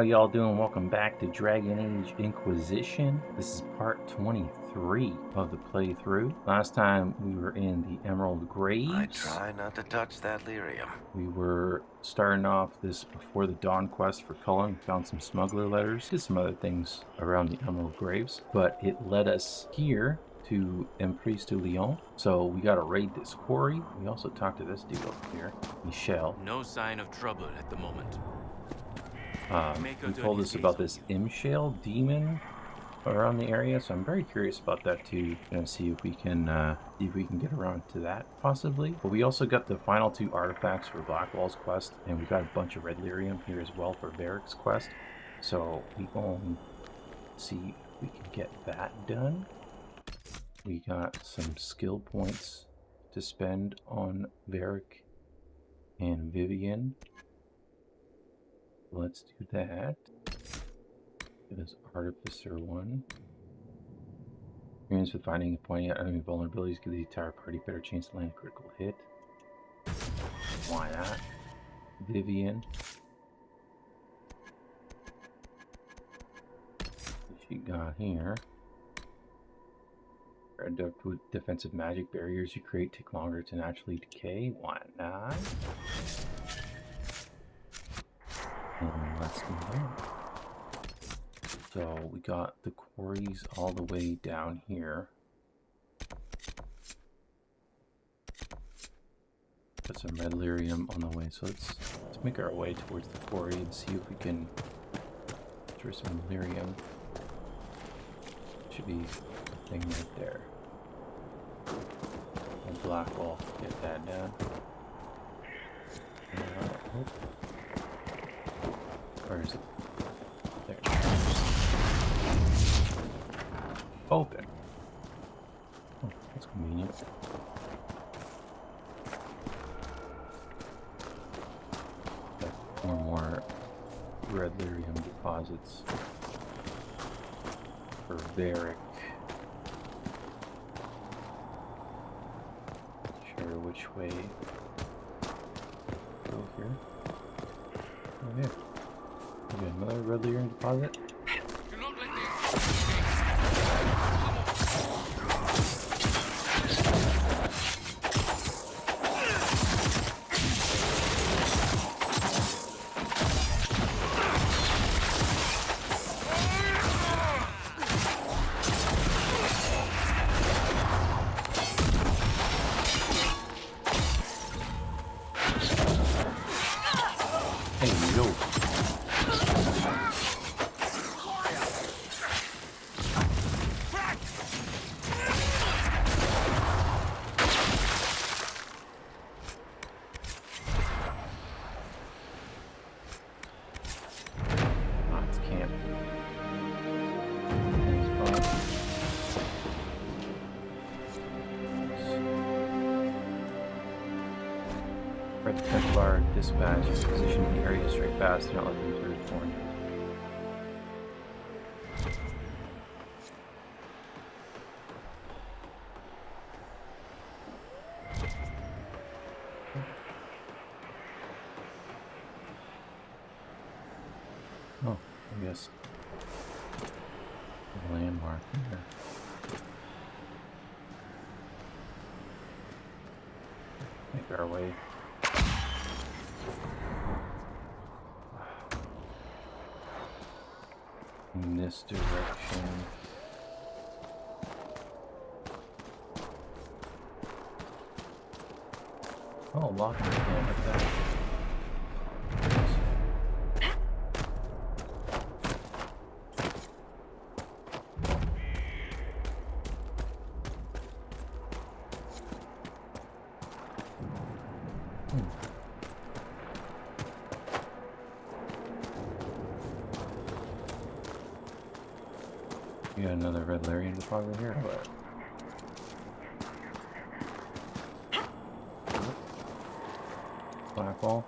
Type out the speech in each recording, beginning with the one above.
y'all doing? Welcome back to Dragon Age Inquisition. This is part 23 of the playthrough. Last time we were in the Emerald Graves. I try not to touch that lyrium. We were starting off this before the Dawn quest for Cullen. Found some smuggler letters, did some other things around the Emerald Graves, but it led us here to Emprise du Lion. So we gotta raid this quarry. We also talked to this dude over here, Michel. No sign of trouble at the moment. He told us about this Imshale demon around the area, so I'm very curious about that too. Gonna see if we can get around to that possibly. But we also got the final 2 artifacts for Blackwall's quest, and we got a bunch of red lyrium here as well for Varric's quest. So we gonna see if we can get that done. We got some skill points to spend on Varric and Vivian. Let's do that. It is Artificer 1. Experience with finding and pointing out enemy vulnerabilities give the entire party better chance to land a critical hit. Why not? Vivian. What she got here? Adept with defensive magic barriers you create take longer to naturally decay. Why not? Let's do that. So we got the quarries all the way down here. Got some red lyrium on the way, so let's make our way towards the quarry and see if we can throw some lyrium. Should be a thing right there. And Blackwall, get that done. Where is it? There. Open. Oh, that's convenient. Got more red lyrium deposits for Varric. Not sure which way. Go here. Oh yeah. Okay, another red lyrium deposit. Hey, yo. Dispatch is positioned in the area straight past, do not let them through the thorn. Oh, I guess a landmark here. Make our way. In this direction. Oh, locked again like that. You got another red lyrium deposit here, but Blackwall.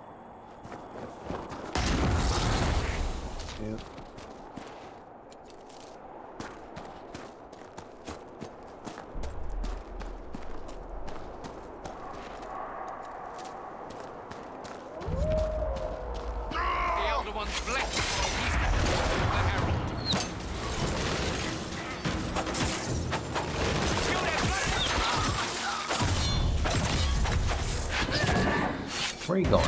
Yep. The Elder One's blessed for a week. Where are you going?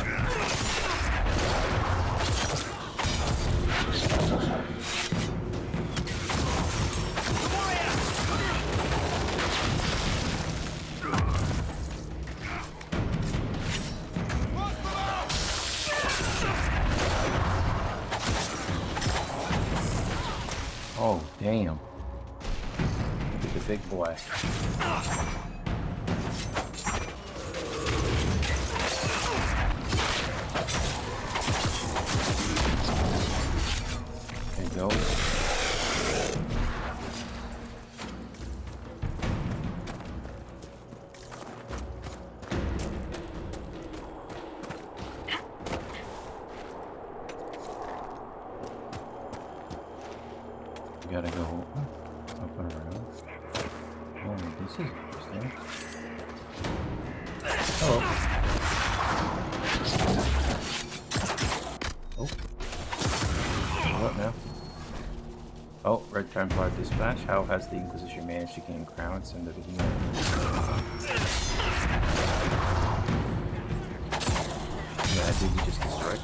Oh, damn. Look at the big boy. There you go. You gotta go up and around. Oh, this is interesting. Hello. Oh. What now? Oh, Red Templar Dispatch. How has the Inquisition managed to gain crowns in the beginning? Yeah, did you just destroy it?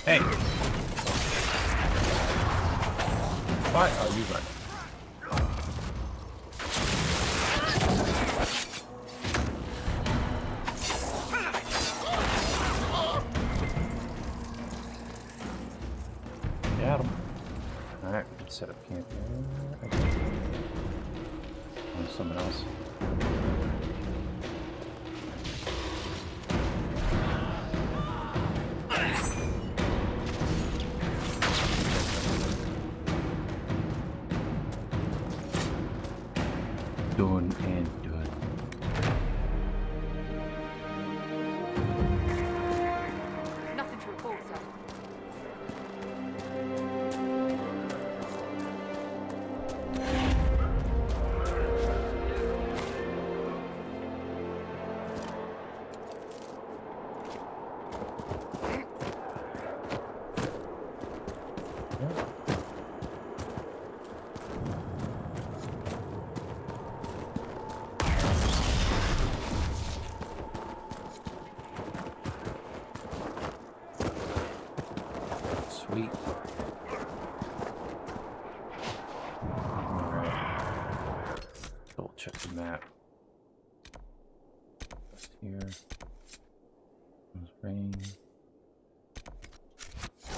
Hey! Why are you running? Got him. Alright, we can set up camp here. Okay. Oh, someone else. Done and done. Nothing to report, sir. Sweet. Alright. Double check the map. Just here. There's rain.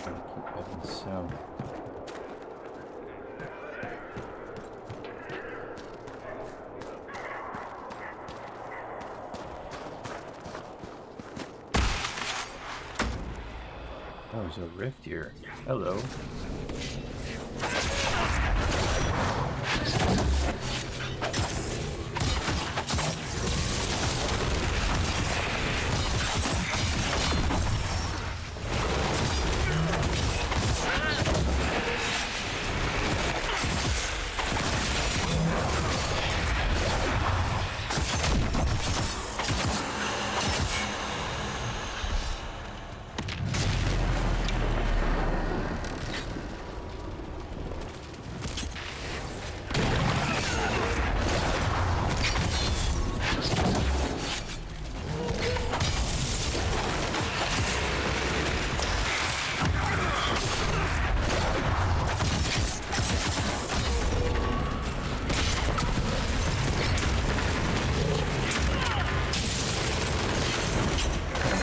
Gotta keep heading south. Oh, there's a rift here. Hello.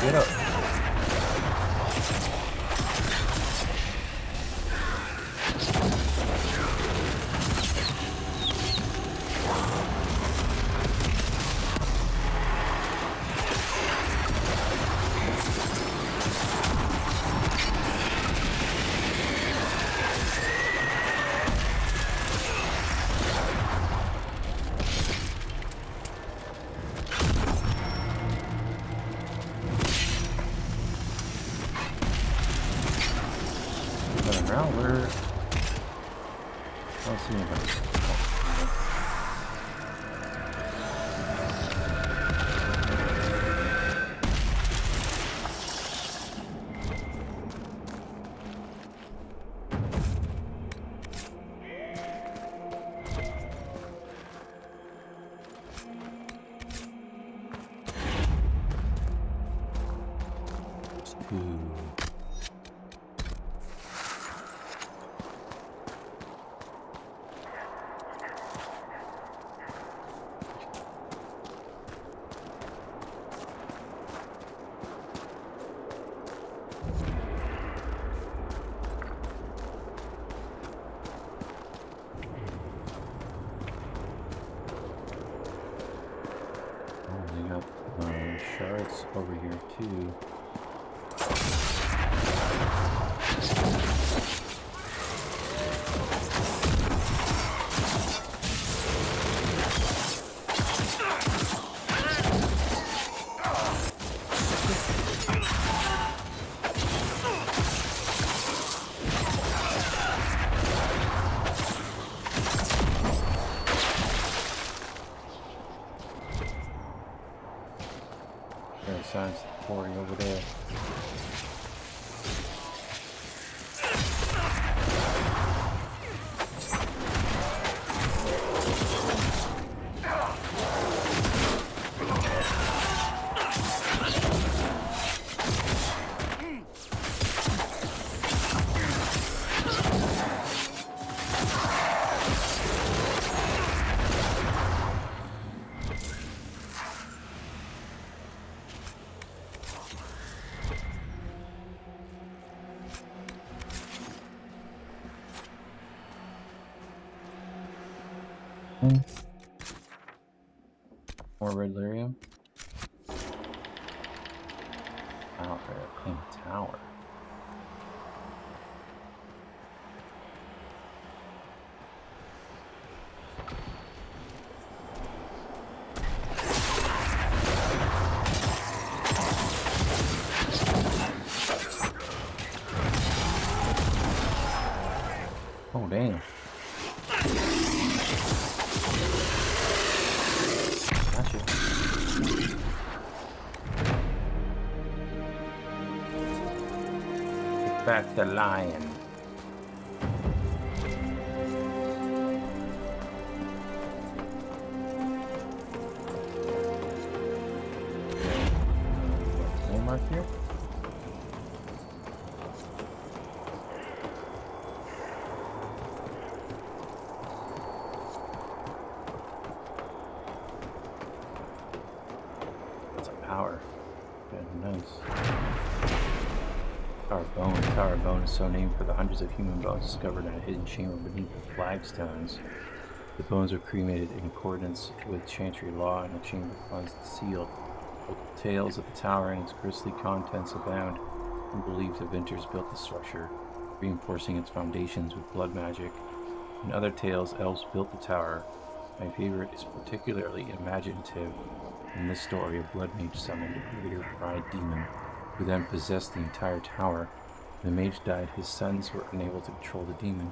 Get up. Around where? I don't see anybody. Ooh. They got shards over here too. There's signs of the quarry over there. More red lyrium. Out there in the tower. Oh damn. Gotcha. Get back the lion. No mark here? Power. Very nice. Tower Bone is so named for the hundreds of human bones discovered in a hidden chamber beneath the flagstones. The bones were cremated in accordance with Chantry law, and the chamber cleansed and sealed. Local tales of the tower and its grisly contents abound, and believed the Vinters built the structure, reinforcing its foundations with blood magic. In other tales, elves built the tower. My favorite is particularly imaginative. In this story, a blood mage summoned a greater pride demon, who then possessed the entire tower. When the mage died, his sons were unable to control the demon,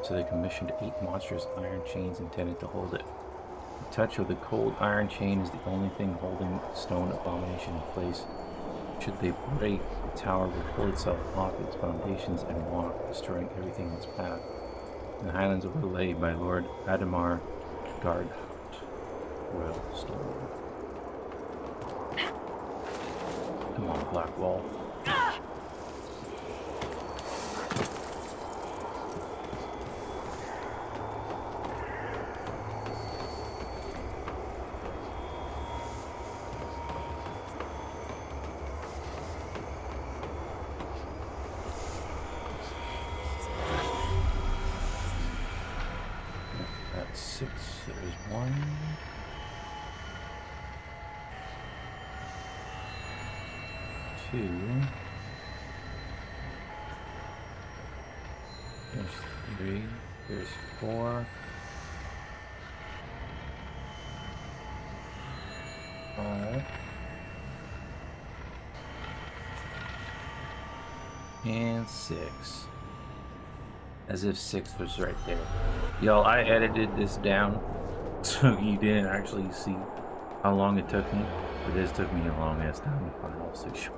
so they commissioned 8 monstrous iron chains intended to hold it. The touch of the cold iron chain is the only thing holding the stone abomination in place. Should they break, the tower will pull itself off its foundations and walk, destroying everything in its path. In the highlands of Lay by Lord Adamar Gardhout. Royal Stone. Come on, Black Wall. That's 6. There's 1. Two. There's 3. There's 4. 5. And 6. As if 6 was right there. Y'all, I edited this down so you didn't actually see how long it took me. But this took me a long ass time to find all 6.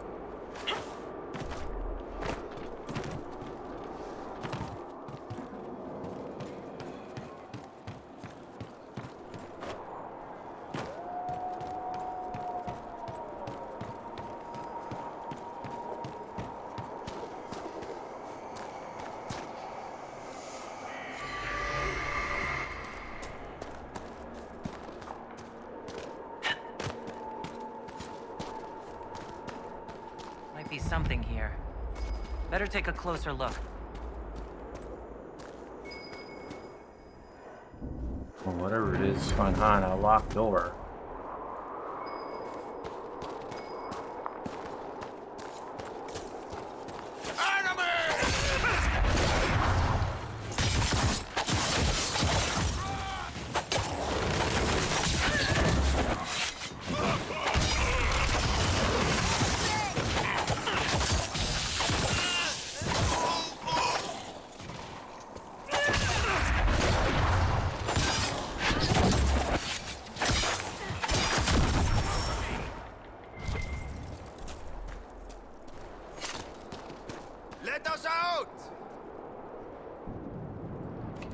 something here. Better take a closer look. Well, whatever it is behind a locked door.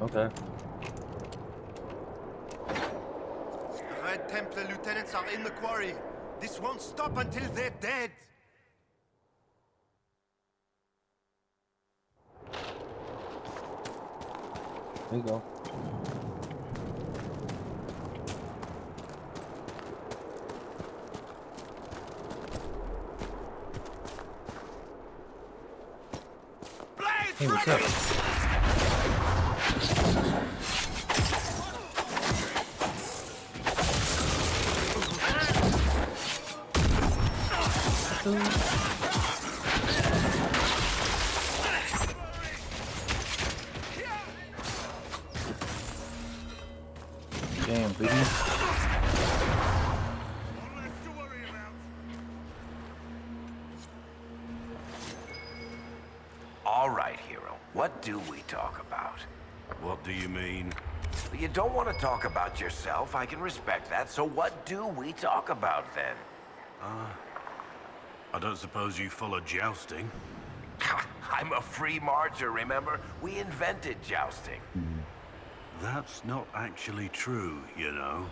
Okay. The Red Templar lieutenants are in the quarry. This won't stop until they're dead. There you go. Hey, what's up? Damn, baby. All right, hero. What do we talk about? What do you mean? You don't want to talk about yourself. I can respect that. So what do we talk about then? I don't suppose you follow jousting? I'm a free marcher, remember? We invented jousting. That's not actually true, you know.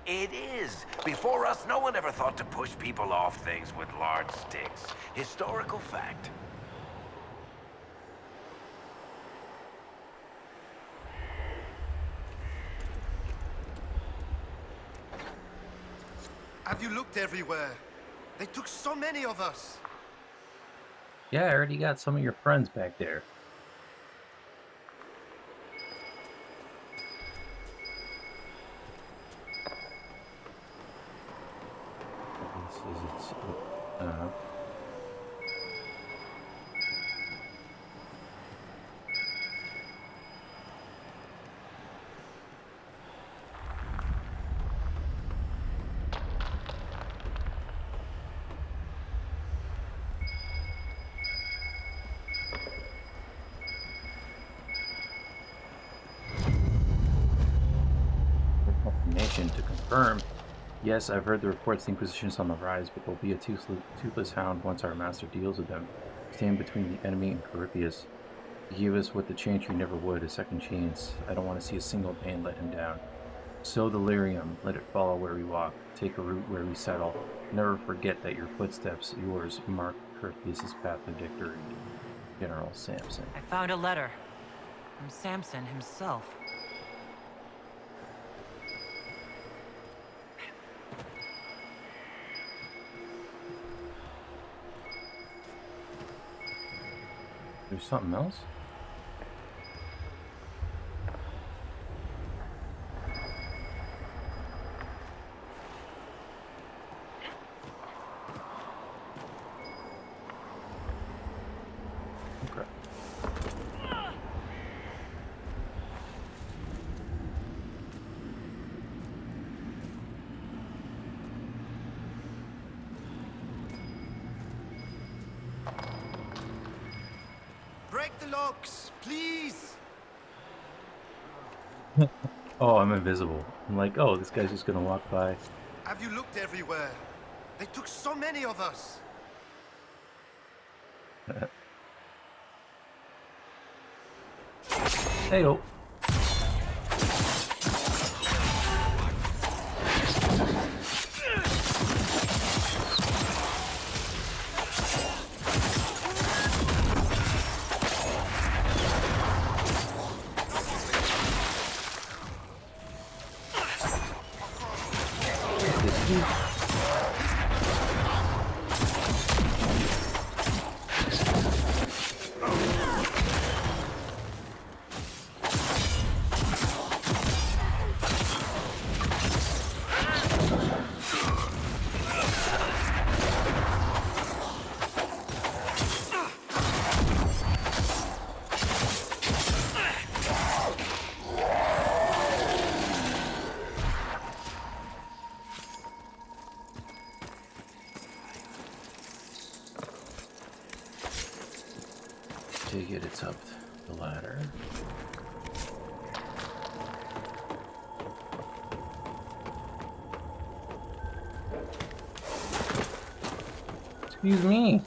It is. Before us, no one ever thought to push people off things with large sticks. Historical fact. Have you looked everywhere? They took so many of us. Yeah, I already got some of your friends back there. This is its. To confirm, yes, I've heard the reports the Inquisition is on the rise, but there'll be a toothless hound once our master deals with them. Stand between the enemy and Caripius. He gave us what the Chantry never would, a second chance. I don't want to see a single band let him down. Sow the lyrium, let it follow where we walk. Take a route where we settle. Never forget that your footsteps, yours, mark Caripius' path to victory. General Samson. I found a letter from Samson himself. There's something else? Okay. Break the locks, please. Oh, I'm invisible. I'm like, oh, this guy's just gonna walk by. Have you looked everywhere? They took so many of us. Hey-oh. take it, it's up the ladder. Excuse me.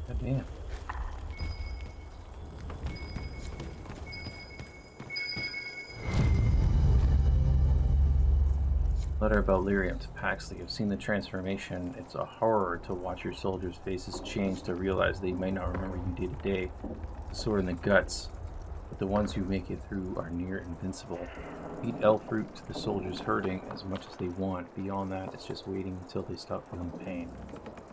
God damn. Letter about Lyrium to Paxley. I've seen the transformation. It's a horror to watch your soldiers' faces change to realize they might not remember you day to day. The sword in the guts. But the ones who make it through are near invincible. Eat elf fruit to the soldiers hurting as much as they want. Beyond that, it's just waiting until they stop feeling pain.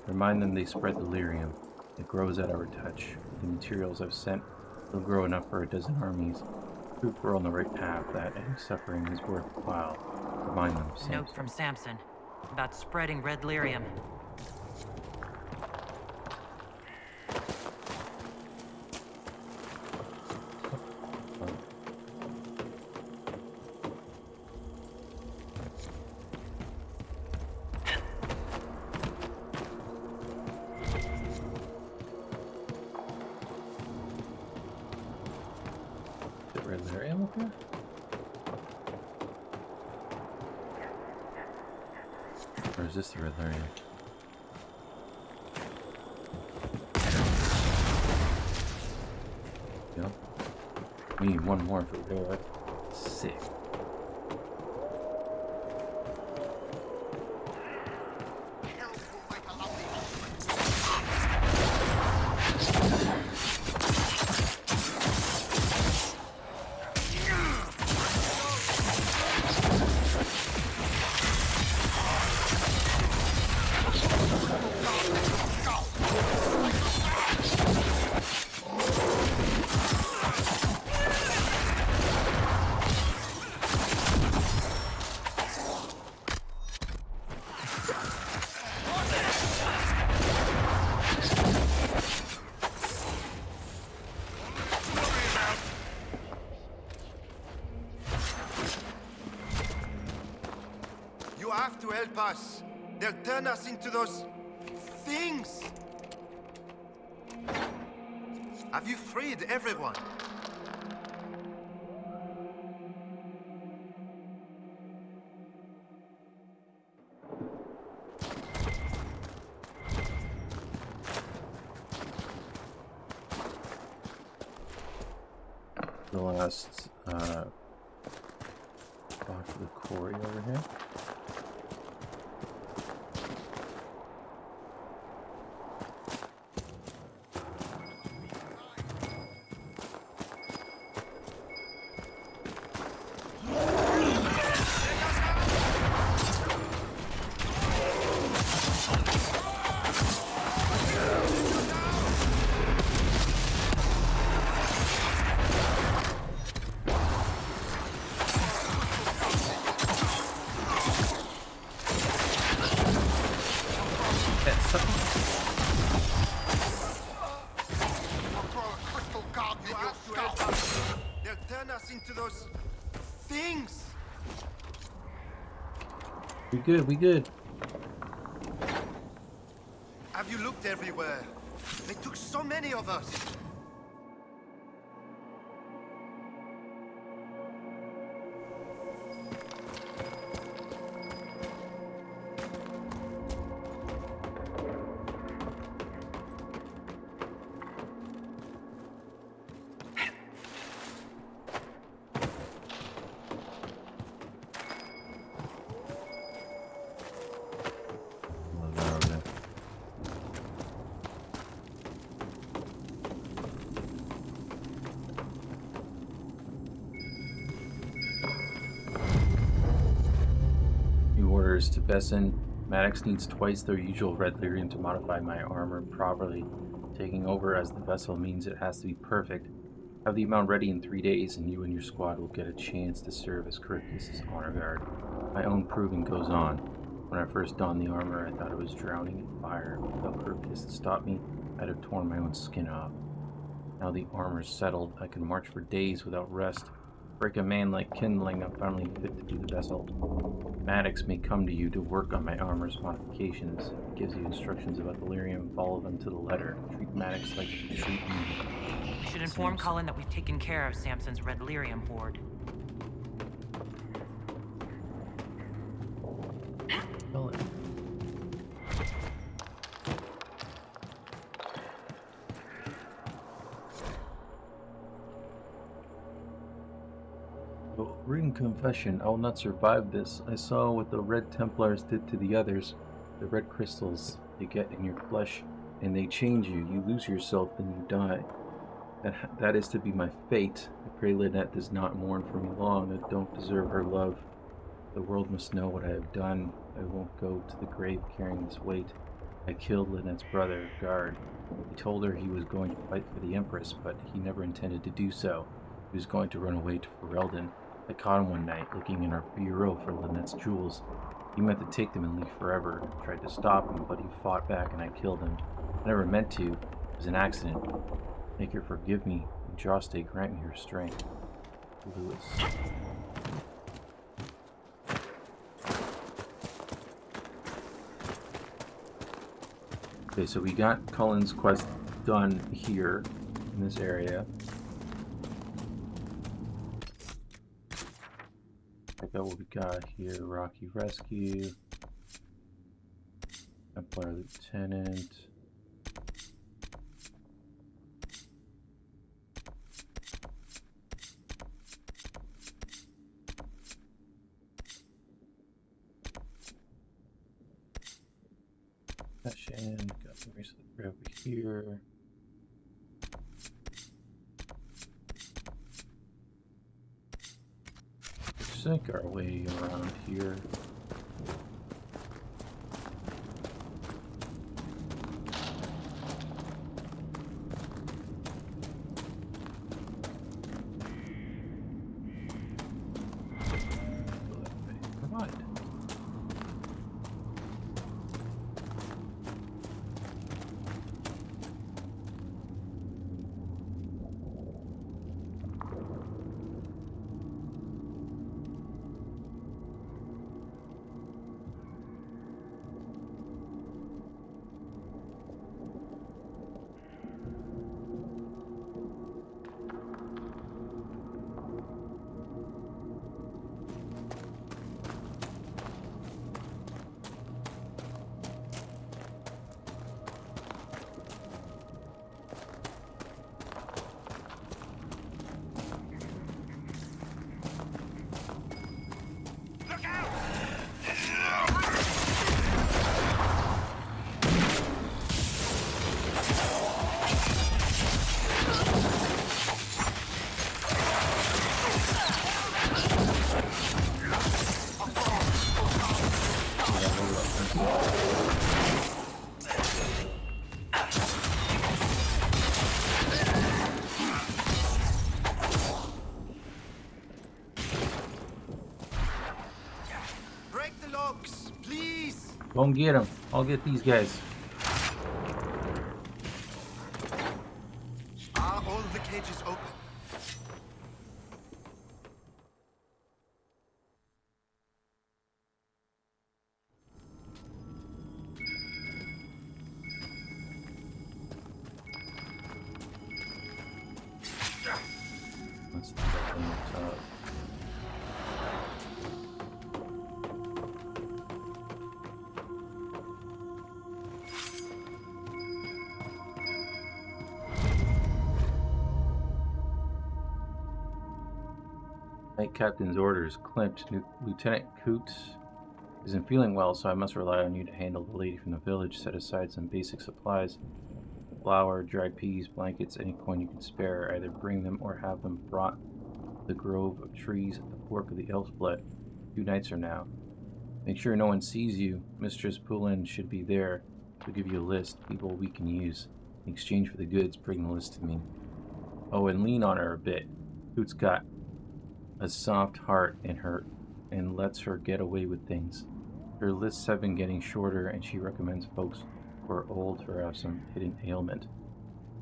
Remind them they spread the lyrium. It grows at our touch. The materials I've sent will grow enough for a dozen armies. Proof we're on the right path, that any suffering is worthwhile. Remind them, Samson. Note from Samson about spreading red lyrium. Is it red lyrium up here? Or is this the red lyrium? Yep. We need one more for there. Sick. You have to help us. They'll turn us into those things. Have you freed everyone? The last block of the quarry over here. They'll turn us into those things. We good, we good. Have you looked everywhere? They took so many of us. Love that over there. New orders to Besson. Maddox needs twice their usual red lyrium to modify my armor properly. Taking over as the vessel means it has to be perfect. Have the amount ready in 3 days, and you and your squad will get a chance to serve as Charybdis' honor guard. My own proving goes on. When I first donned the armor, I thought it was drowning in fire. Without Charybdis to stop me, I'd have torn my own skin off. Now the armor's settled, I can march for days without rest. Break a man like kindling, I'm finally fit to be the vessel. Maddox may come to you to work on my armor's modifications. It gives you instructions about the lyrium, follow them to the letter. Treat Maddox like you treat me. We should inform Cullen that we've taken care of Samson's red lyrium hoard. Cullen. Written confession, I will not survive this. I saw what the Red Templars did to the others. The red crystals you get in your flesh, and they change you. You lose yourself and you die. That is to be my fate. I pray Lynette does not mourn for me long. I don't deserve her love. The world must know what I have done. I won't go to the grave carrying this weight. I killed Lynette's brother, Guard. He told her he was going to fight for the Empress, but he never intended to do so. He was going to run away to Ferelden. I caught him one night, looking in our bureau for Lynette's jewels. He meant to take them and leave forever. I tried to stop him, but he fought back and I killed him. I never meant to. It was an accident. Make her forgive me, and Joste grant me her strength. Lewis. Okay, so we got Cullen's quest done here, in this area. Check out what we got here. Rocky Rescue. Templar Lieutenant. Session. Got some recently over here. Sink our way around here. Provide. Don't get them. I'll get these guys. Are all the cages open? Let's put that on the top. Knight Captain's orders. Klimt, Lieutenant Coote isn't feeling well, so I must rely on you to handle the lady from the village. Set aside some basic supplies. Flour, dried peas, blankets, any coin you can spare. Either bring them or have them brought to the grove of trees at the fork of the Elf's Blood 2 nights from now. Make sure no one sees you. Mistress Poulin should be there. She'll give you a list, people we can use. In exchange for the goods, bring the list to me. Oh, and lean on her a bit. Coote's got a soft heart in her and lets her get away with things. Her lists have been getting shorter and she recommends folks who are old or have some hidden ailment.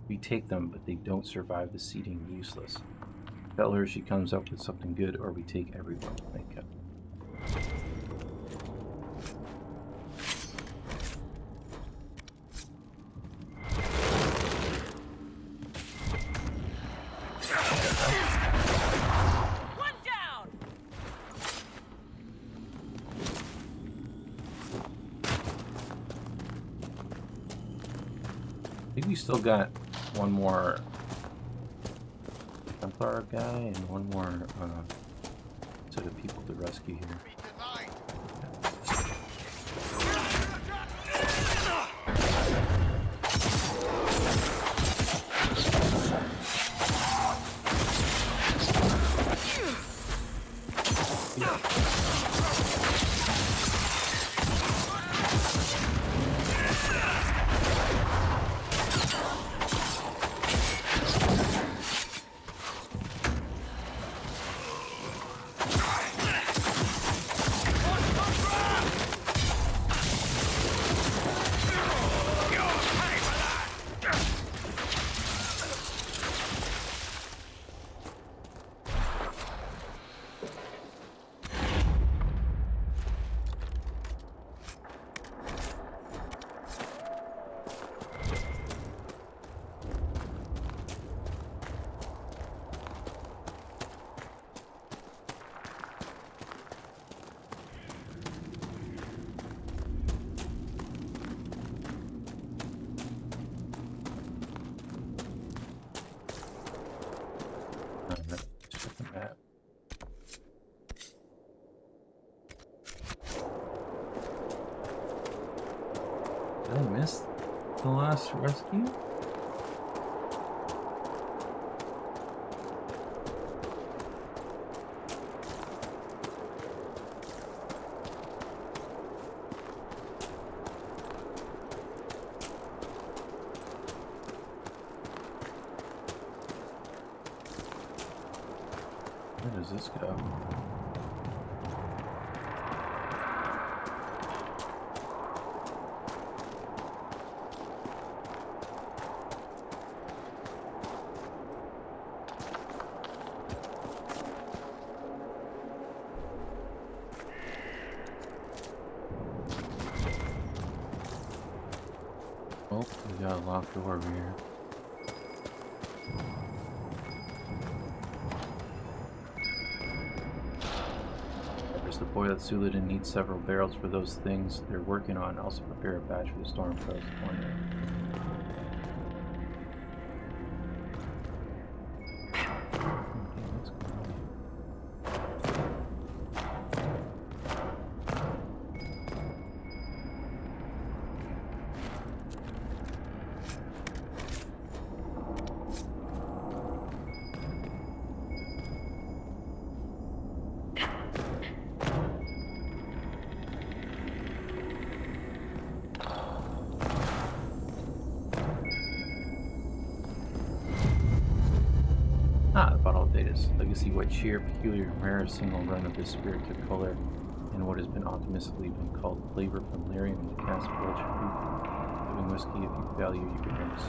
We take them, but they don't survive the seeding. Useless. Tell her she comes up with something good or we take everyone. Thank God. One down. I think we still got one more Templar guy and one more set of people to rescue here. Did I miss the last rescue? Where does this go? Oh, we got a locked door over here. There's the boy that Suladen needs several barrels for those things they're working on. Also prepare a batch for the storm coast corner. Ah, the bottle of Data's legacy white sheer, peculiar and rare, single run of this spirit to color, and what has been optimistically been called flavor from lyrium in the cask village fruit. Living whiskey if you value your drinks.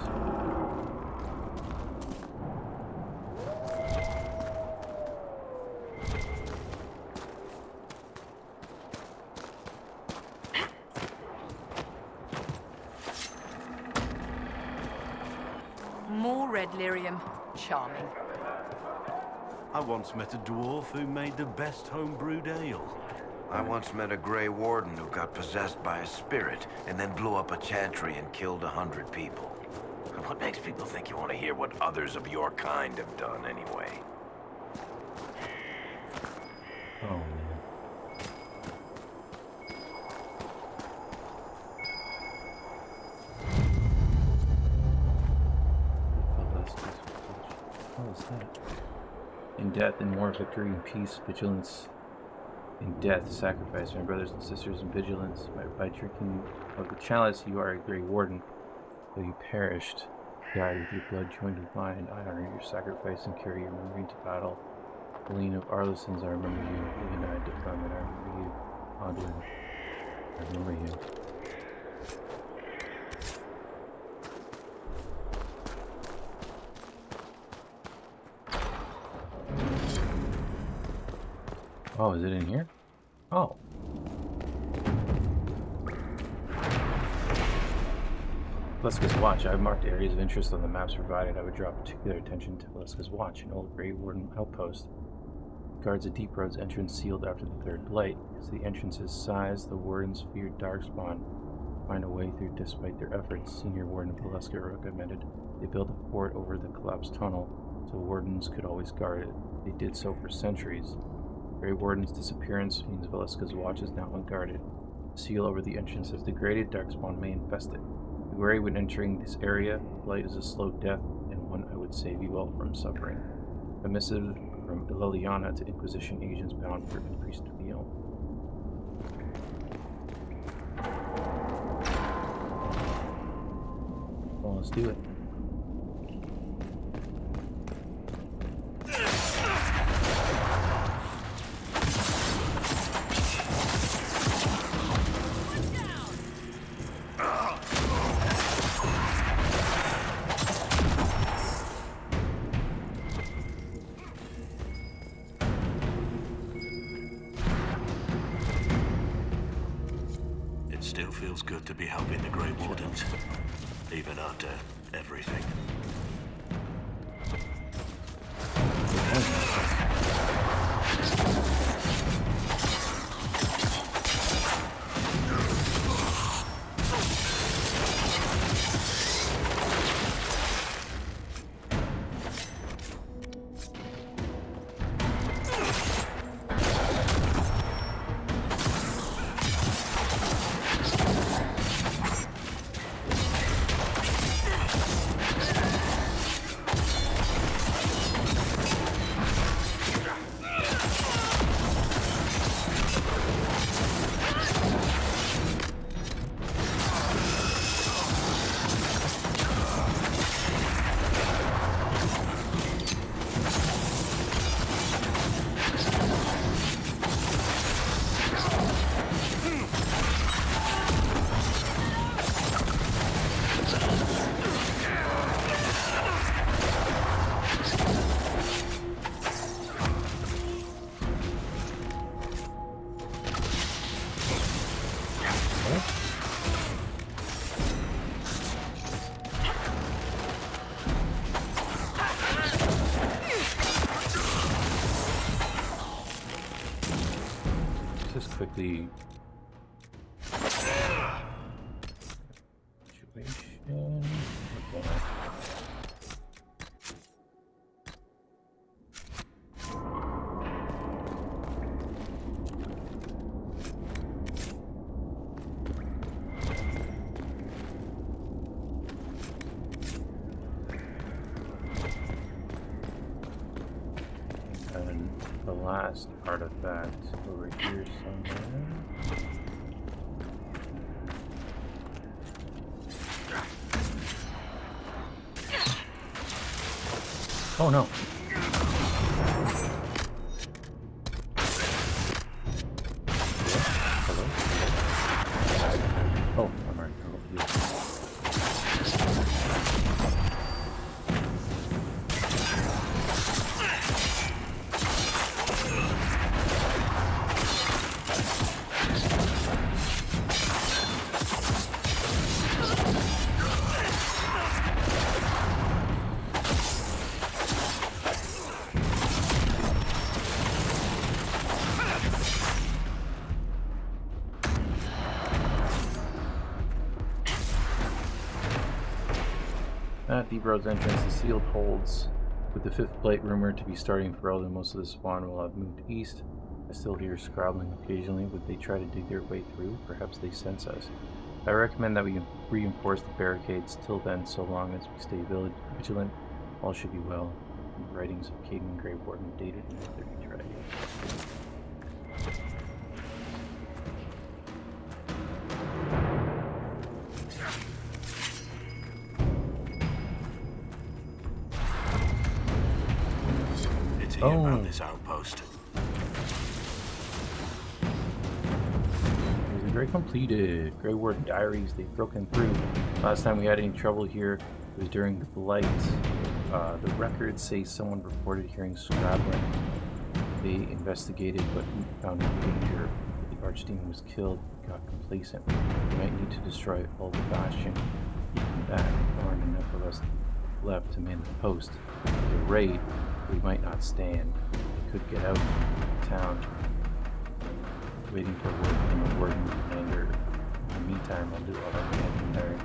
More red lyrium. Charming. I once met a dwarf who made the best home-brewed ale. I once met a Grey Warden who got possessed by a spirit and then blew up a chantry and killed 100 people. What makes people think you want to hear what others of your kind have done anyway? Oh man. What is that? In death and war, victory and peace, vigilance. In death, sacrifice, my brothers and sisters, in vigilance. By drinking of the chalice, you are a Grey Warden. Though you perished, died with your blood joined with mine. I honor your sacrifice and carry your memory to battle. Helene of Arlisons, I remember you. Even I defend, I remember you. Alduin, I remember you. Oh, is it in here? Oh. Valeska's Watch. I've marked areas of interest on the maps provided. I would draw particular attention to Valeska's Watch, an old Grey Warden outpost. It guards a deep road's entrance sealed after the Third Blight. As the entrance's size, the Wardens feared Darkspawn find a way through despite their efforts. Senior Warden Valeska recommended they build a fort over the collapsed tunnel so Wardens could always guard it. They did so for centuries. Grey Warden's disappearance means Valeska's Watch is now unguarded. The seal over the entrance has degraded. Darkspawn may infest it. Be wary when entering this area. Blight is a slow death, and one I would save you all from suffering. A missive from Liliana to Inquisition agents bound for Emprise du Lion. Well, let's do it. It still feels good to be helping the Grey Wardens, even after everything. Just quickly. Situation. Okay. And the last artifact over here somewhere. Oh no. Hello? Oh, I'm right. At Deep Road's entrance, the sealed holds, with the fifth blight rumored to be starting for Elden. Most of the spawn will have moved east. I still hear scrabbling occasionally. Would they try to dig their way through? Perhaps they sense us. I recommend that we reinforce the barricades till then, so long as we stay vigilant. All should be well. The writings of Caden Grey Warden dated in 33. About this outpost. Very completed. Grey Warden Diaries, they've broken through. Last time we had any trouble here was during the Blight. The records say someone reported hearing scrabbling They investigated but found no danger. The archdemon was killed, got complacent. We might need to destroy all the bastion. Even that, there aren't enough of us left to man the post. With a raid, we might not stand. We could get out of town, waiting for word from a word from the commander. In the meantime, I'll do all I can there.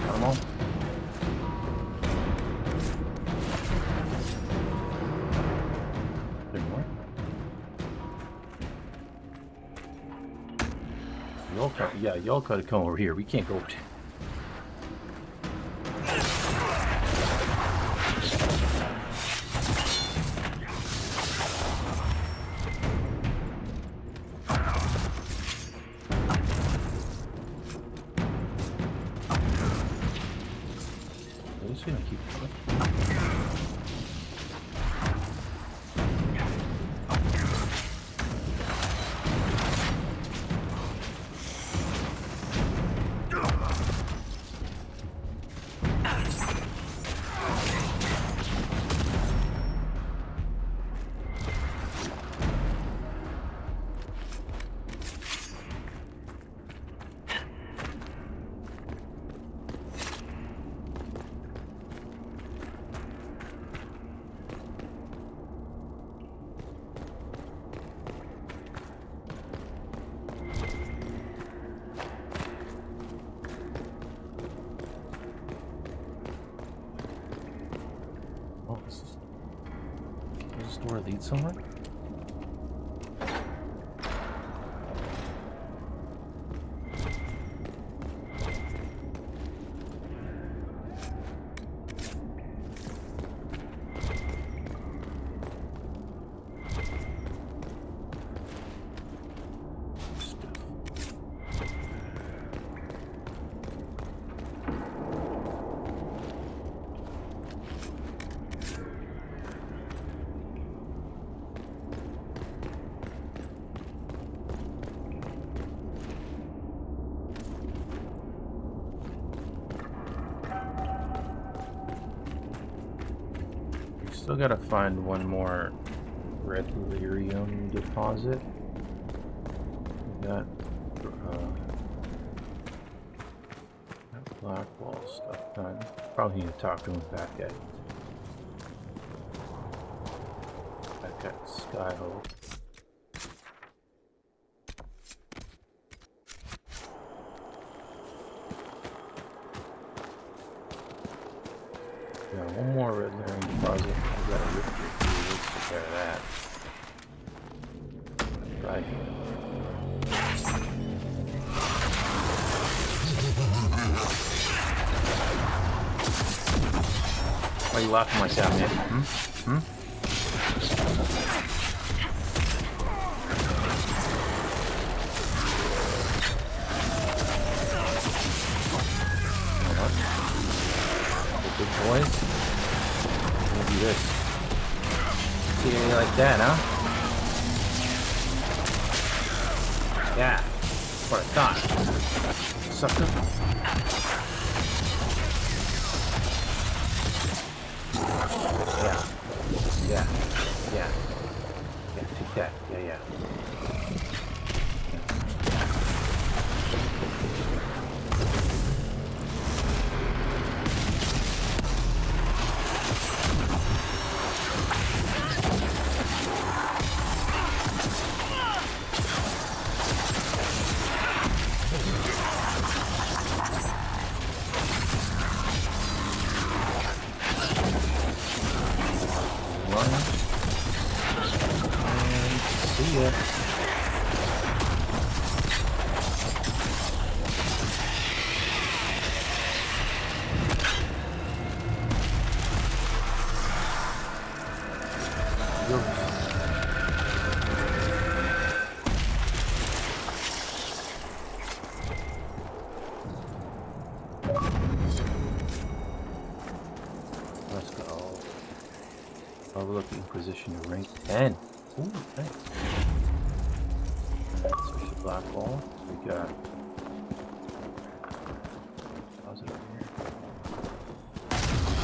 Come on. There more? Y'all gotta come over here. We can't go over there. I'm just gonna keep going. Oh, does this door lead somewhere? Still gotta find one more red lyrium deposit. That black wall stuff done. Probably need to talk to him back at Skyhope. Yeah, one more red lyrium deposit. I gotta rip through. Let's take care of that. Right here. Why are you laughing like that, man? Good boys. I'm gonna do this. See me like that, huh? Yeah. That's what I thought. Sucker. Yeah. Yeah, take that. Yeah. Let's go. Overlook the Inquisition to rank 10. Ooh, thanks. Alright, so black wall. We got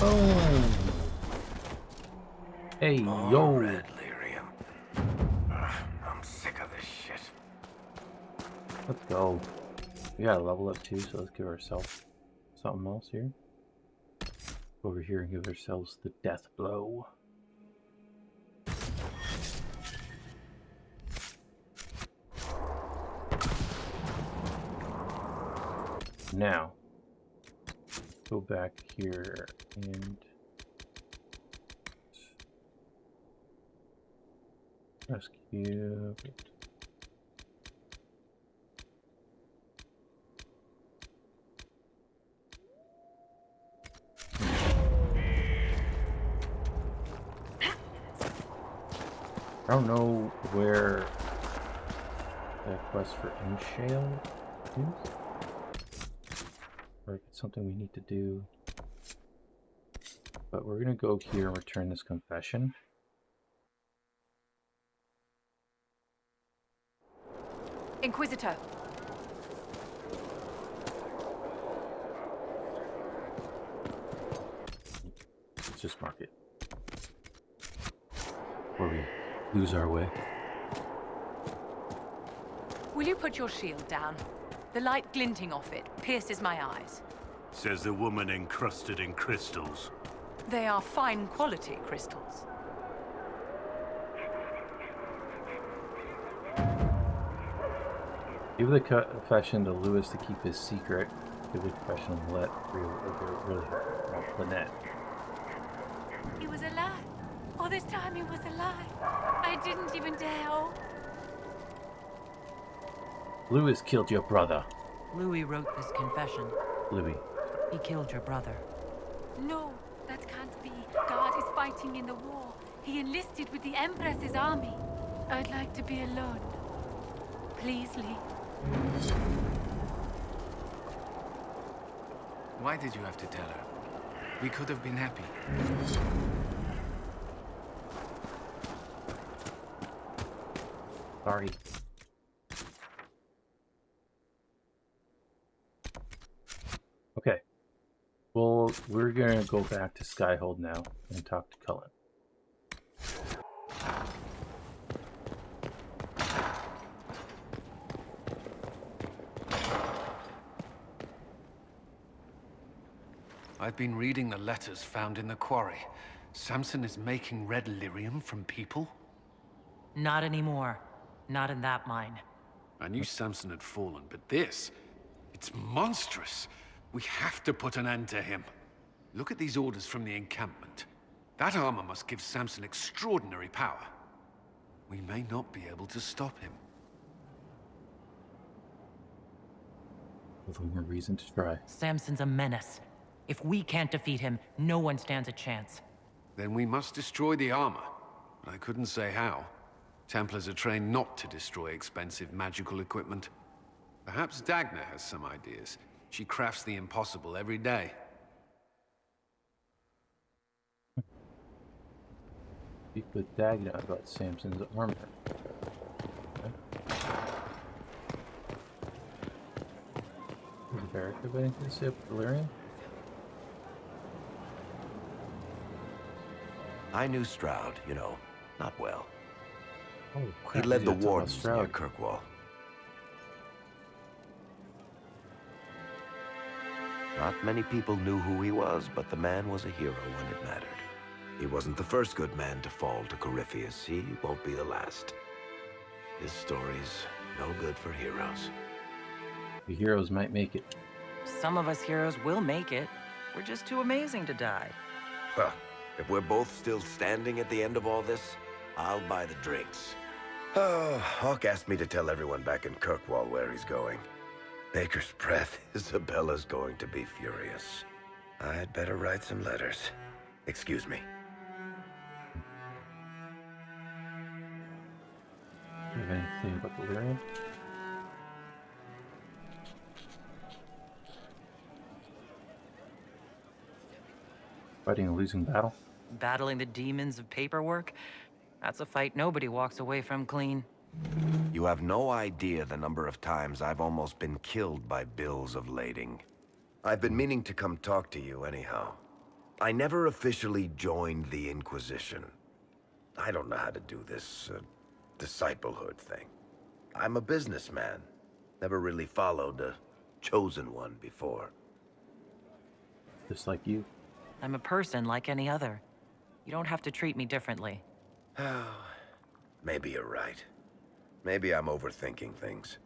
Boom! Hey, More yo! red lyrium. I'm sick of this shit. Let's go. We got a level up too, so let's give ourselves something else here. Over here and give ourselves the death blow. Now, go back here and rescue. I don't know where the quest for Inshale is, or if it's something we need to do. But we're gonna go here and return this confession. Inquisitor. Let's just mark it before we lose our way. Will you put your shield down? The light glinting off it pierces my eyes. Says the woman encrusted in crystals. They are fine quality crystals. Give the confession to Lewis to keep his secret. Give the confession to Lynette. He was alive. All this time he was alive. I didn't even dare. Oh. Lewis killed your brother. Louis wrote this confession. Louis. He killed your brother. No, that can't be. God is fighting in the war. He enlisted with the Empress's army. I'd like to be alone. Please, Lee. Why did you have to tell her? We could have been happy. Sorry. Okay. Well, we're gonna go back to Skyhold now and talk to Cullen. I've been reading the letters found in the quarry. Samson is making red lyrium from people? Not anymore. Not in that mine. I knew Samson had fallen, but this... it's monstrous. We have to put an end to him. Look at these orders from the encampment. That armor must give Samson extraordinary power. We may not be able to stop him. With more reason to try. Samson's a menace. If we can't defeat him, no one stands a chance. Then we must destroy the armor. I couldn't say how. Templars are trained not to destroy expensive magical equipment. Perhaps Dagna has some ideas. She crafts the impossible every day. Speak with Dagna about Samson's armor. Okay. Is Varric have anything to say about Valerian? I knew Stroud, you know, not well. Oh, He crap, led we the gotta talk about wardens near Stroud. Kirkwall. Not many people knew who he was, but the man was a hero when it mattered. He wasn't the first good man to fall to Corypheus. He won't be the last. His story's no good for heroes. The heroes might make it. Some of us heroes will make it. We're just too amazing to die. Well, if we're both still standing at the end of all this, I'll buy the drinks. Oh, Hawk asked me to tell everyone back in Kirkwall where he's going. Baker's breath, Isabella's going to be furious. I'd better write some letters. Excuse me. Do you have anything about Valerian? Fighting a losing battle? Battling the demons of paperwork? That's a fight nobody walks away from clean. You have no idea the number of times I've almost been killed by bills of lading. I've been meaning to come talk to you anyhow. I never officially joined the Inquisition. I don't know how to do this disciplehood thing. I'm a businessman. Never really followed a chosen one before. Just like you. I'm a person like any other. You don't have to treat me differently. Maybe you're right. Maybe I'm overthinking things.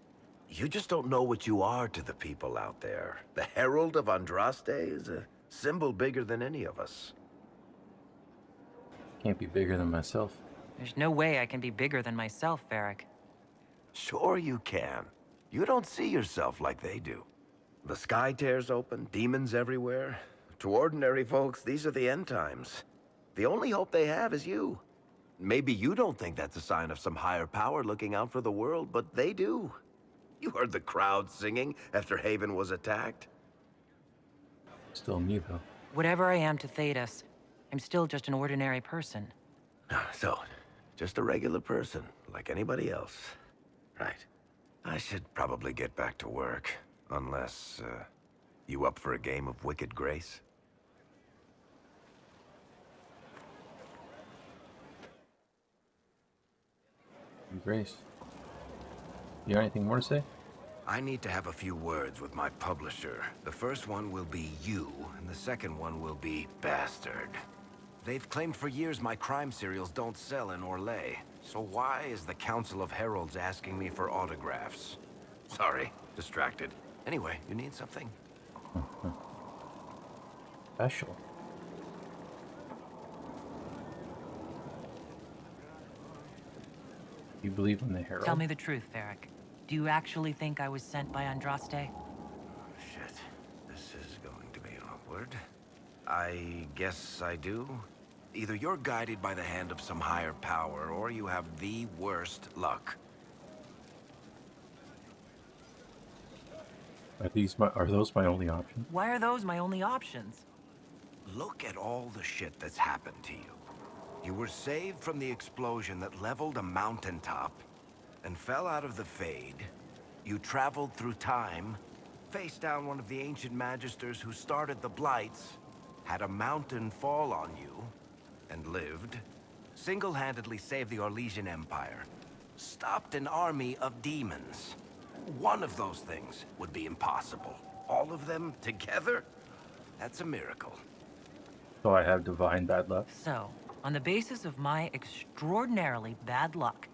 You just don't know what you are to the people out there. The Herald of Andraste is a symbol bigger than any of us. Can't be bigger than myself. There's no way I can be bigger than myself, Varric. Sure you can. You don't see yourself like they do. The sky tears open, demons everywhere. To ordinary folks, these are the end times. The only hope they have is you. Maybe you don't think that's a sign of some higher power looking out for the world, but they do. You heard the crowd singing after Haven was attacked. Still me, though. Whatever I am to Thedas, I'm still just an ordinary person. So, just a regular person, like anybody else. Right. I should probably get back to work. Unless, you up for a game of Wicked Grace? Grace. You got anything more to say? I need to have a few words with my publisher. The first one will be you, and the second one will be Bastard. They've claimed for years my crime serials don't sell in Orlais. So why is the Council of Heralds asking me for autographs? Sorry, distracted. Anyway, you need something? Special. You believe in the Herald? Tell me the truth, Varric. Do you actually think I was sent by Andraste? Shit. This is going to be awkward. I guess I do. Either you're guided by the hand of some higher power, or you have the worst luck. Are those my only options? Why are those my only options? Look at all the shit that's happened to you. You were saved from the explosion that leveled a mountaintop and fell out of the Fade. You traveled through time, faced down one of the ancient magisters who started the Blights, had a mountain fall on you, and lived. Single-handedly saved the Orlesian Empire. Stopped an army of demons. One of those things would be impossible. All of them together? That's a miracle. So I have divine bad luck? So, on the basis of my extraordinarily bad luck,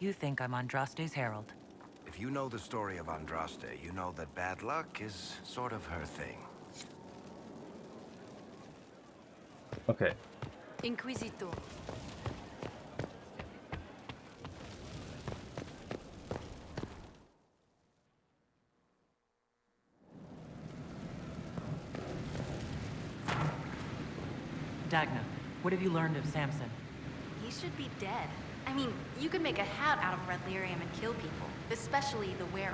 you think I'm Andraste's herald? If you know the story of Andraste, you know that bad luck is sort of her thing. Okay. Inquisitor. Dagna, what have you learned of Samson? He should be dead. I mean, you could make a hat out of red lyrium and kill people, especially the wearer.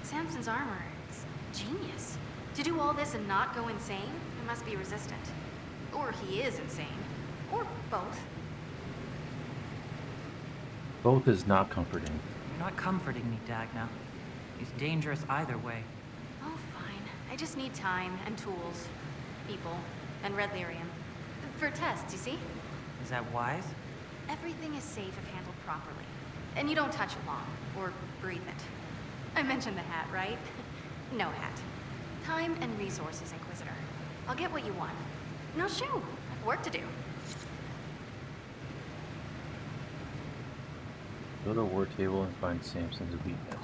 Samson's armor, it's genius. To do all this and not go insane, he must be resistant. Or he is insane. Or both. Both is not comforting. You're not comforting me, Dagna. He's dangerous either way. Oh, fine. I just need time and tools, people, and red lyrium. For tests, you see? Is that wise? Everything is safe if handled properly. And you don't touch it long, or breathe it. I mentioned the hat, right? No hat. Time and resources, Inquisitor. I'll get what you want. No shoo, I've work to do. Go to war table and find Samson's weakness.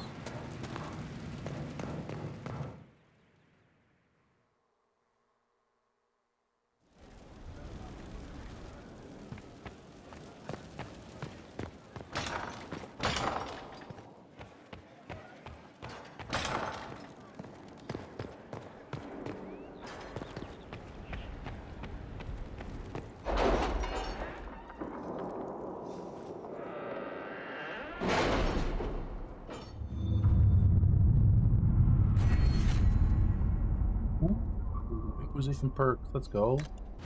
Inquisition perks, let's go.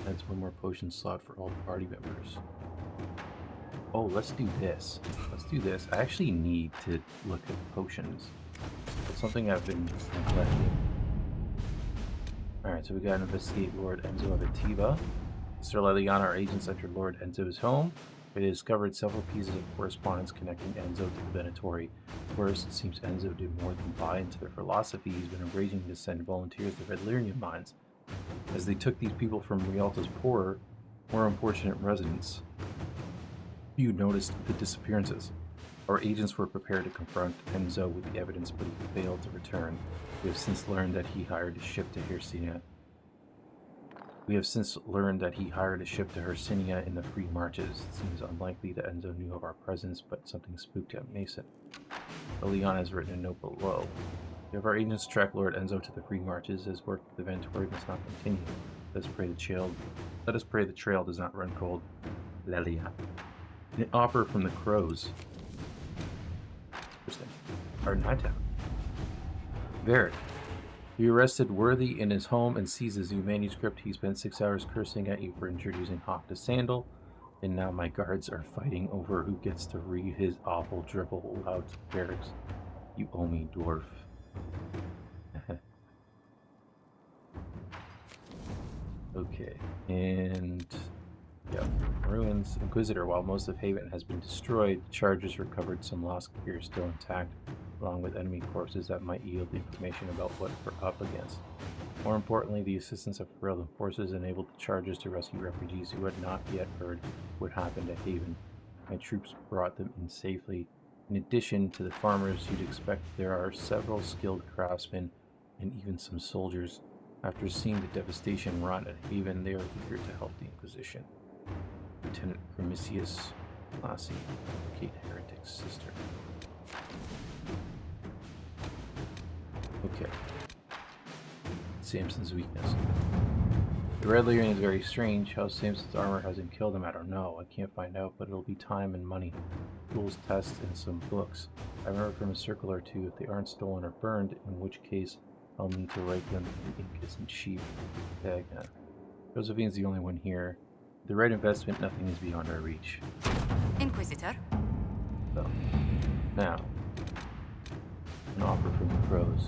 That's one more potion slot for all the party members. Oh, let's do this. Let's do this. I actually need to look at potions. It's something I've been neglecting. Alright, so we gotta investigate Lord Enzo of Atiba. Sir Leliana, our agents, entered Lord Enzo's home. They discovered several pieces of correspondence connecting Enzo to the Venatori. First, it seems Enzo did more than buy into their philosophy. He's been arranging to send volunteers to Red Lyrian mines, as they took these people from Rialto's poorer, more unfortunate residents. Few noticed the disappearances. Our agents were prepared to confront Enzo with the evidence, but he failed to return. We have since learned that he hired a ship to Hercinia. In the Free Marches. It seems unlikely that Enzo knew of our presence, but something spooked at Mason. Leliana has written a note below. If our agents track Lord Enzo to the Free Marches, his work with the Venatori must not continue. Let us pray the trail does not run cold. Lelia. An offer from the Crows. Interesting. Our Nighttown. Varric. You arrested Worthy in his home and seized his new manuscript. He spent 6 hours cursing at you for introducing Hawk to Sandal, and now my guards are fighting over who gets to read his awful dribble aloud to barracks. You owe me, Dwarf. Okay, and yeah, ruins. Inquisitor. While most of Haven has been destroyed, Chargers recovered some lost gear still intact, along with enemy corpses that might yield information about what we're up against. More importantly, the assistance of Ferelden forces enabled the Chargers to rescue refugees who had not yet heard what happened at Haven. My troops brought them in safely. In addition to the farmers you'd expect, there are several skilled craftsmen and even some soldiers. After seeing the devastation wrought at Haven, they are eager to help the Inquisition. Lieutenant Primicius Lassie, Kate Heretic's sister. Okay. Samson's weakness. The Red Lyrian is very strange. How Samson's armor hasn't killed him, I don't know. I can't find out, but it'll be time and money. Tools, tests, and some books. I remember from a circle or two if they aren't stolen or burned, in which case I'll need to write them and the ink isn't cheap. Dagna. Josephine's the only one here. The right investment, nothing is beyond our reach. Inquisitor. So, now, an offer from the Crows.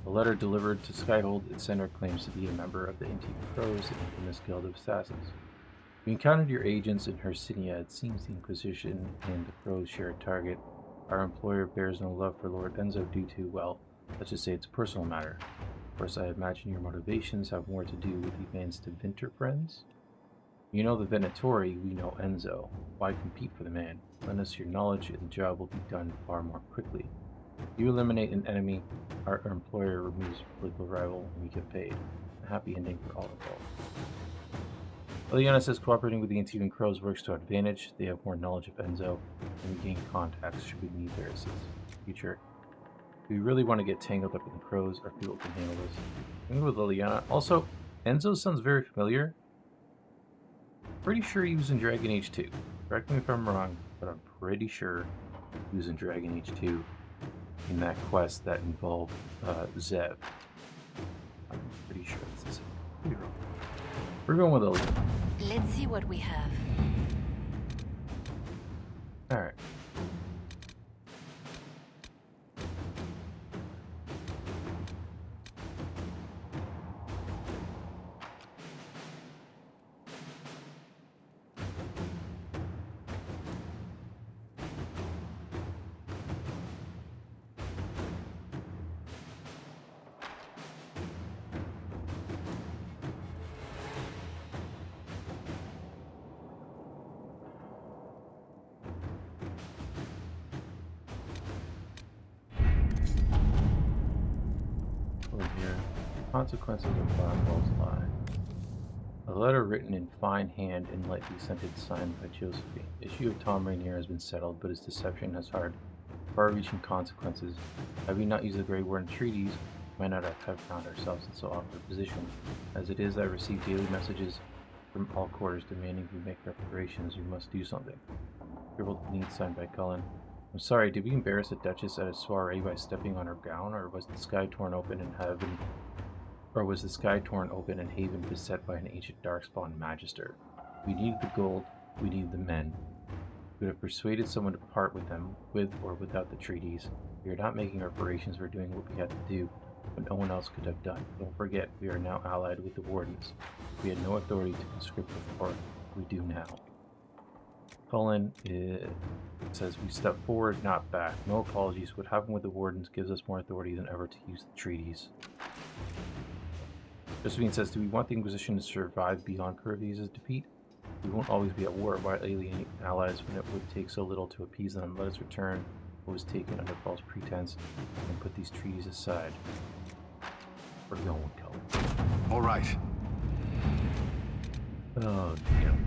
A letter delivered to Skyhold, its sender claims to be a member of the Antique Crows, the infamous guild of assassins. We encountered your agents in Hercinia. It seems the Inquisition and the Crows share a target. Our employer bears no love for Lord Enzo due to, well, let's just say it's a personal matter. Of course, I imagine your motivations have more to do with the advance to Winter Friends. You know the Venatori, we know Enzo. Why compete for the man? Lend us your knowledge and the job will be done far more quickly. You eliminate an enemy, our employer removes a political rival, and we get paid. A happy ending for all involved. Leliana says cooperating with the Antivan Crows works to our advantage. They have more knowledge of Enzo, and we gain contacts should we need their assistance in the future. If we really want to get tangled up with the Crows, our people can handle this. I'm with Leliana. Also, Enzo sounds very familiar. Pretty sure he was in Dragon Age 2. Correct me if I'm wrong, but I'm pretty sure he was in Dragon Age 2 in that quest that involved Zev. I'm pretty sure it's the same. Could be wrong. We're going with Leliana. Let's see what we have. Alright. Here. Consequences of Blackwell's lie. A letter written in fine hand and lightly scented, signed by Josephine. The issue of Tom Rainier has been settled, but his deception has far-reaching consequences. Had we not used the Grey Warden treaties, we might not have found ourselves in so awkward a position. As it is, I receive daily messages from all quarters demanding we make reparations. We must do something. Scribbled neat, signed by Cullen. I'm sorry, did we embarrass the Duchess at a soiree by stepping on her gown, or was the sky torn open and Haven beset by an ancient darkspawn magister? We needed the gold, we needed the men. We would have persuaded someone to part with them, with or without the treaties. We are not making reparations, we're doing what we had to do. what no one else could have done. Don't forget, we are now allied with the Wardens. We had no authority to conscript before. We do now. Cullen says we step forward, not back. No apologies. What happened with the Wardens gives us more authority than ever to use the treaties. Josephine says, do we want the Inquisition to survive beyond Corvius' defeat? We won't always be at war. Why alienate allies when it would take so little to appease them? Let us return what was taken under false pretense and put these treaties aside. We're going, Cullen. All right. Oh, damn.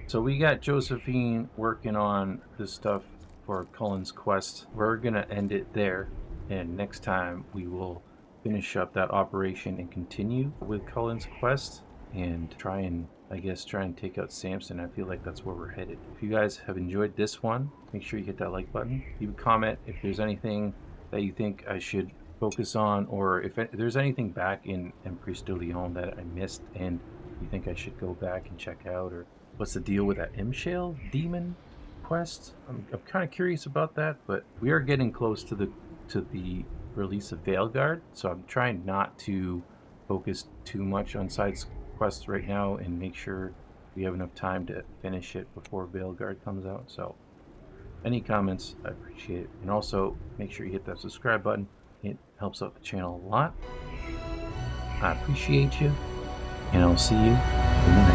So we got Josephine working on this stuff for Cullen's quest. We're gonna end it there, and next time we will finish up that operation and continue with Cullen's quest and try and take out Samson. I feel like that's where we're headed. If you guys have enjoyed this one, make sure you hit that like button. Leave a comment if there's anything that you think I should focus on, or if there's anything back in Emprise du Lion that I missed and you think I should go back and check out, or what's the deal with that Imshale demon quest? I'm kind of curious about that, but we are getting close to the release of Veilguard, so I'm trying not to focus too much on side quests right now and make sure we have enough time to finish it before Veilguard comes out. So any comments, I appreciate it. And also make sure you hit that subscribe button. It helps out the channel a lot. I appreciate you, and I'll see you in the next